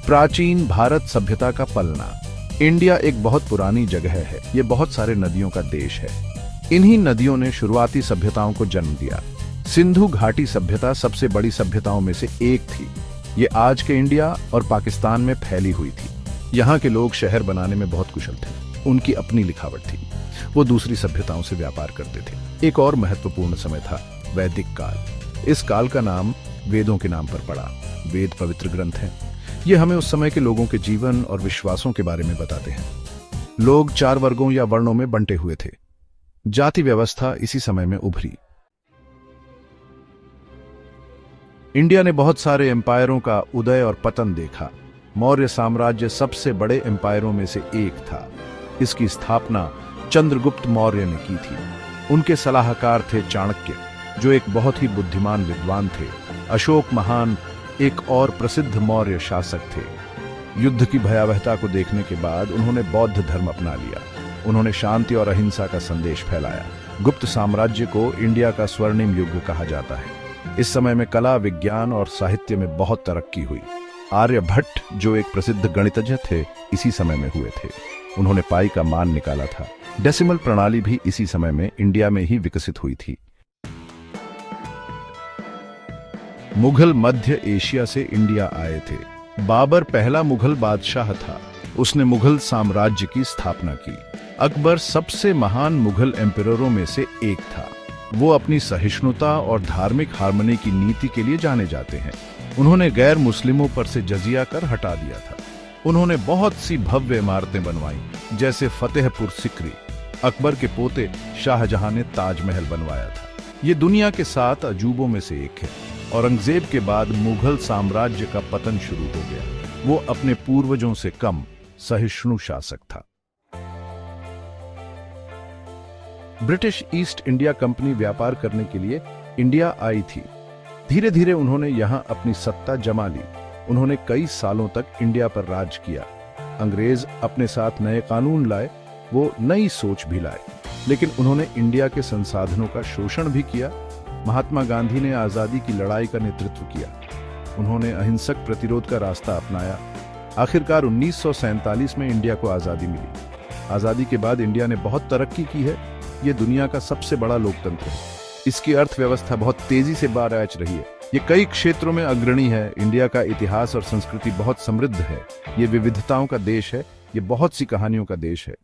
प्राचीन भारत सभ्यता का पलना। इंडिया एक बहुत पुरानी जगह है। ये बहुत सारे नदियों का देश है। इन्हीं नदियों ने शुरुआती सभ्यताओं को जन्म दिया। सिंधु घाटी सभ्यता सबसे बड़ी सभ्यताओं में से एक थी। ये आज के इंडिया और पाकिस्तान में फैली हुई थी। यहाँ के लोग शहर बनाने में बहुत कुशल थे। उनकी अपनी लिखावट थी। वो दूसरी सभ्यताओं से व्यापार करते थे। एक और महत्वपूर्ण समय था वैदिक काल। इस काल का नाम वेदों के नाम पर पड़ा। वेद पवित्र ग्रंथ हैं। ये हमें उस समय के लोगों के जीवन और विश्वासों के बारे में बताते हैं। लोग 4 वर्गों या वर्णों में बंटे हुए थे। जाति व्यवस्था इसी समय में उभरी। इंडिया ने बहुत सारे एम्पायरों का उदय और पतन देखा। मौर्य साम्राज्य सबसे बड़े एम्पायरों में से एक था। इसकी स्थापना चंद्रगुप्त मौर्य ने की थी। उनके सलाहकार थे चाणक्य, जो एक बहुत ही बुद्धिमान विद्वान थे। अशोक महान एक और प्रसिद्ध मौर्य शासक थे। युद्ध की भयावहता को देखने के बाद उन्होंने बौद्ध धर्म अपना लिया। उन्होंने शांति और अहिंसा का संदेश फैलाया। गुप्त साम्राज्य को इंडिया का स्वर्णिम युग कहा जाता है। इस समय में कला, विज्ञान और साहित्य में बहुत तरक्की हुई। आर्यभट्ट, जो एक प्रसिद्ध गणितज्ञ थे, इसी समय में हुए थे। उन्होंने पाई का मान निकाला था। डेसिमल प्रणाली भी इसी समय में इंडिया में ही विकसित हुई थी। मुगल मध्य एशिया से इंडिया आए थे। बाबर पहला मुगल बादशाह था। उसने मुगल साम्राज्य की स्थापना की। अकबर सबसे महान मुगल एम्पररों में से एक था। वो अपनी सहिष्णुता और धार्मिक हार्मनी की नीति के लिए जाने जाते हैं। उन्होंने गैर मुस्लिमों पर से जजिया कर हटा दिया था। उन्होंने बहुत सी भव्य इमारतें बनवाई, जैसे फतेहपुर सिकरी। अकबर के पोते शाहजहां ने ताजमहल बनवाया था। ये दुनिया के 7 अजूबों में से एक है। औरंगजेब के बाद मुगल साम्राज्य का पतन शुरू हो गया। वो अपने पूर्वजों से कम सहिष्णु शासक था। ब्रिटिश ईस्ट इंडिया कंपनी व्यापार करने के लिए इंडिया आई थी। धीरे धीरे उन्होंने यहां अपनी सत्ता जमा ली। उन्होंने कई सालों तक इंडिया पर राज किया। अंग्रेज अपने साथ नए कानून लाए, वो नई सोच भी लाए, लेकिन उन्होंने इंडिया के संसाधनों का शोषण भी किया। महात्मा गांधी ने आजादी की लड़ाई का नेतृत्व किया। उन्होंने अहिंसक प्रतिरोध का रास्ता अपनाया। आखिरकार 1947 में इंडिया को आजादी मिली। आजादी के बाद इंडिया ने बहुत तरक्की की है। ये दुनिया का सबसे बड़ा लोकतंत्र है। इसकी अर्थव्यवस्था बहुत तेजी से बाराज रही है। ये कई क्षेत्रों में अग्रणी है। इंडिया का इतिहास और संस्कृति बहुत समृद्ध है। ये विविधताओं का देश है। ये बहुत सी कहानियों का देश है।